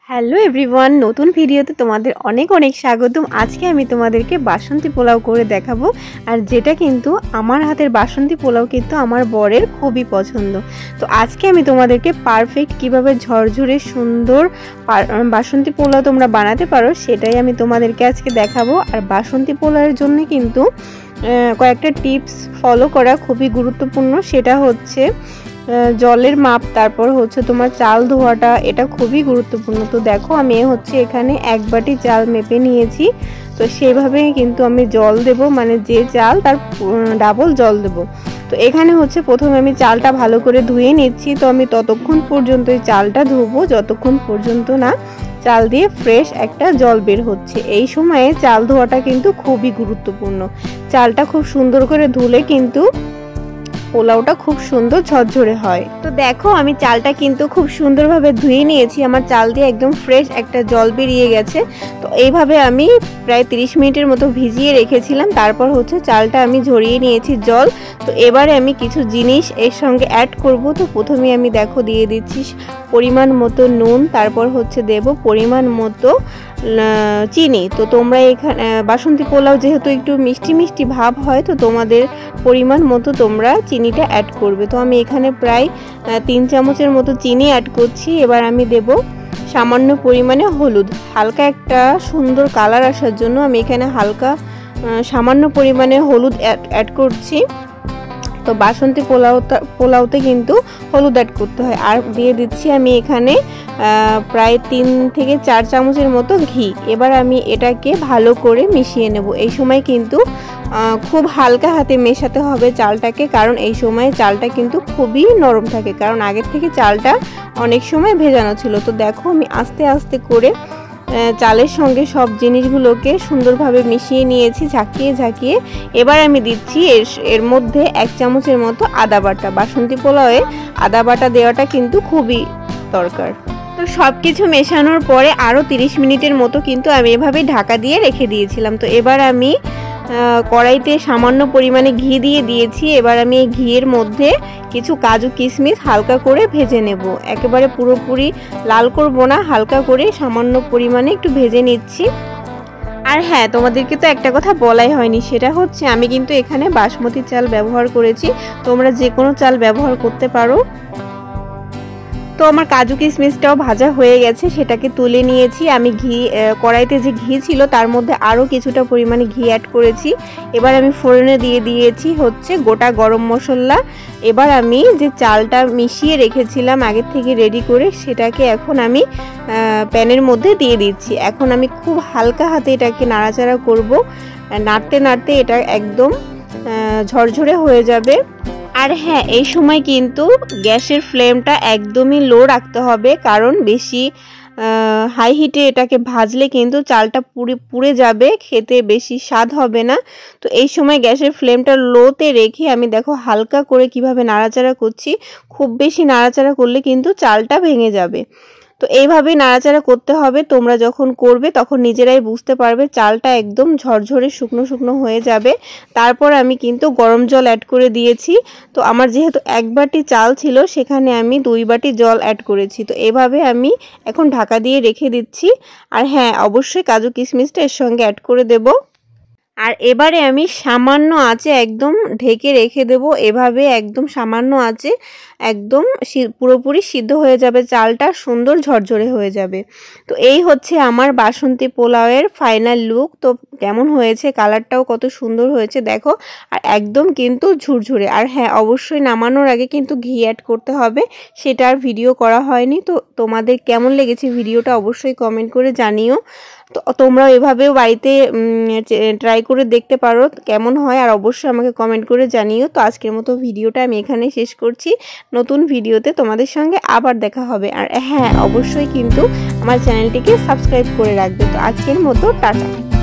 Hello everyone, নতুন ভিডিওতে তোমাদের অনেক অনেক স্বাগতম। আজকে আমি তোমাদেরকে বাসন্তী পোলাও করে দেখাবো। আর যেটা কিন্তু আমার হাতের বাসন্তী পোলাও কিন্তু আমার বরের খুবই পছন্দ। তো আজকে আমি তোমাদেরকে পারফেক্ট কিভাবে ঝরঝরে সুন্দর বাসন্তী পোলাও তোমরা বানাতে পারো সেটাই আমি তোমাদেরকে আজকে দেখাবো। আর বাসন্তী পোলাওয়ের জন্য কিন্তু কয়েকটা টিপস ফলো করা খুবই গুরুত্বপূর্ণ। সেটা হচ্ছে জলের মাপ, তারপর হচ্ছে তোমার চাল ধোয়াটা, এটা খুবই গুরুত্বপূর্ণ। তো দেখো আমি হচ্ছে এখানে 1 বাটি চাল মেপে নিয়েছি। তো সেভাবেই কিন্তু আমি জল দেব, মানে যে চাল তার ডাবল জল দেব। তো এখানে হচ্ছে প্রথমে আমি চালটা ভালো করে ধুয়ে নিচ্ছি। তো আমি ততক্ষণ পর্যন্ত এই চালটা ধুবো যতক্ষণ পর্যন্ত না চাল দিয়ে ফ্রেশ একটা জল বের হচ্ছে। এই সময়ে চাল ধোয়াটা কিন্তু খুবই গুরুত্বপূর্ণ। চালটা খুব সুন্দর করে ধুলে কিন্তু পোলাওটা খুব সুন্দর ঝরঝরে হয়। তো দেখো আমি চালটা কিন্তু খুব সুন্দরভাবে ধুয়ে নিয়েছি। আমার চাল দিয়ে একদম ফ্রেশ একটা জল বেরিয়ে গেছে। তো এইভাবে আমি প্রায় 30 মিনিটের মতো ভিজিয়ে রেখেছিলাম। তারপর হচ্ছে চালটা আমি ঝরিয়ে নিয়েছি জল। তো এবারে আমি কিছু জিনিস এর সঙ্গে অ্যাড করব। তো প্রথমে আমি দেখো দিয়ে দিচ্ছি পরিমাণ মতো নুন, তারপর হচ্ছে দেব পরিমাণ মতো চিনি। তো তোমরা এখানে বাসন্তী পোলাও যেহেতু একটু মিষ্টি মিষ্টি ভাব হয়, তো তোমাদের পরিমাণ মতো তোমরা চিনিটা অ্যাড করবে। তো আমি এখানে প্রায় 3 চামচের মতো চিনি অ্যাড করছি। এবার আমি দেব সামান্য পরিমাণে হলুদ, হালকা একটা সুন্দর কালার আসার জন্য আমি এখানে হালকা সামান্য পরিমাণে হলুদ অ্যাড করছি। তো বাসন্তী পোলাওতে কিন্তু হলুদ অ্যাড করতে হয়। আর দিয়ে দিচ্ছি আমি এখানে প্রায় 3 থেকে 4 চামচের মতো ঘি। এবার আমি এটাকে ভালো করে মিশিয়ে নেব। এই সময় কিন্তু খুব হালকা হাতে মেশাতে হবে চালটাকে, কারণ এই সময় চালটা কিন্তু খুবই নরম থাকে, কারণ আগের থেকে চালটা অনেক সময় ভেজানো ছিল। তো দেখো আমি আস্তে আস্তে করে চালের সঙ্গে সব জিনিসগুলোকে সুন্দরভাবে মিশিয়ে নিয়েছি, ঝাঁকিয়ে ঝাঁকিয়ে। এবার আমি দিচ্ছি এর মধ্যে 1 চামচের মতো আদা বাটা। বাসন্তী পোলাওয়ে আদা বাটা দেওয়াটা কিন্তু খুবই দরকার। তো সব কিছু মেশানোর পরে আরও 30 মিনিটের মতো কিন্তু আমি এভাবে ঢাকা দিয়ে রেখে দিয়েছিলাম। তো এবার আমি কড়াইতে সামান্য পরিমাণে ঘি দিয়ে দিয়েছি। এবার আমি এই ঘিয়ের মধ্যে কিছু কাজু কিশমিশ হালকা করে ভেজে নেব। একেবারে পুরোপুরি লাল করব না, হালকা করে সামান্য পরিমাণে একটু ভেজে নিচ্ছি। আর হ্যাঁ, তোমাদেরকে তো একটা কথা বলাই হয়নি, সেটা হচ্ছে আমি কিন্তু এখানে বাসমতি চাল ব্যবহার করেছি। তোমরা যে কোনো চাল ব্যবহার করতে পারো। তো আমার কাজু কিশমিশটাও ভাজা হয়ে গেছে, সেটাকে তুলে নিয়েছি। আমি কড়াইতে যে ঘি ছিল তার মধ্যে আরও কিছুটা পরিমাণে ঘি অ্যাড করেছি। এবার আমি ফোড়নে দিয়ে দিয়েছি হচ্ছে গোটা গরম মশলা। এবার আমি যে চালটা মিশিয়ে রেখেছিলাম আগের থেকে রেডি করে, সেটাকে এখন আমি প্যানের মধ্যে দিয়ে দিচ্ছি। এখন আমি খুব হালকা হাতে এটাকে নাড়াচাড়া করব। নাড়তে নাড়তে এটা একদম ঝরঝরে হয়ে যাবে। আর হ্যাঁ, এই সময় কিন্তু গ্যাসের ফ্লেমটা একদমই লো রাখতে হবে, কারণ বেশি হাই হিটে এটাকে ভাজলে কিন্তু চালটা পুড়ে যাবে, খেতে বেশি স্বাদ হবে না। তো এই সময় গ্যাসের ফ্লেমটা লোতে রেখে আমি দেখো হালকা করে কিভাবে নাড়াচাড়া করছি। খুব বেশি নাড়াচাড়া করলে কিন্তু চালটা ভেঙে যাবে। তো এইভাবেই নাড়াচাড়া করতে হবে। তোমরা যখন করবে তখন নিজেরাই বুঝতে পারবে চালটা একদম ঝরঝরে শুকনো শুকনো হয়ে যাবে। তারপর আমি কিন্তু গরম জল অ্যাড করে দিয়েছি। তো আমার যেহেতু 1 বাটি চাল ছিল, সেখানে আমি 2 বাটি জল অ্যাড করেছি। তো এভাবে আমি এখন ঢাকা দিয়ে রেখে দিচ্ছি। আর হ্যাঁ, অবশ্যই কাজু কিশমিশটা এর সঙ্গে অ্যাড করে দেব। আর এবারে আমি সামান্য আঁচে একদম ঢেকে রেখে দেব। এভাবে একদম সামান্য আঁচে একদম পুরোপুরি সিদ্ধ হয়ে যাবে, চালটা সুন্দর ঝরঝরে হয়ে যাবে। তো এই হচ্ছে আমার বাসন্তী পোলাওয়ের ফাইনাল লুক। তো কেমন হয়েছে, কালারটাও কত সুন্দর হয়েছে দেখো, আর একদম কিন্তু ঝুরঝুরে। আর হ্যাঁ, অবশ্যই নামানোর আগে কিন্তু ঘি অ্যাড করতে হবে, সেটা আর ভিডিও করা হয়নি। তো তোমাদের কেমন লেগেছে ভিডিওটা অবশ্যই কমেন্ট করে জানিও। তো তোমরাও এভাবেও বাড়িতে ট্রাই করে দেখতে পারো কেমন হয়, আর অবশ্যই আমাকে কমেন্ট করে জানিও। তো আজকের মতো ভিডিওটা আমি এখানে শেষ করছি। নতুন ভিডিওতে তোমাদের সঙ্গে আবার দেখা হবে। আর হ্যাঁ, অবশ্যই কিন্তু আমার চ্যানেলটিকে সাবস্ক্রাইব করে রাখবে। তো আজকের মতো টাটা।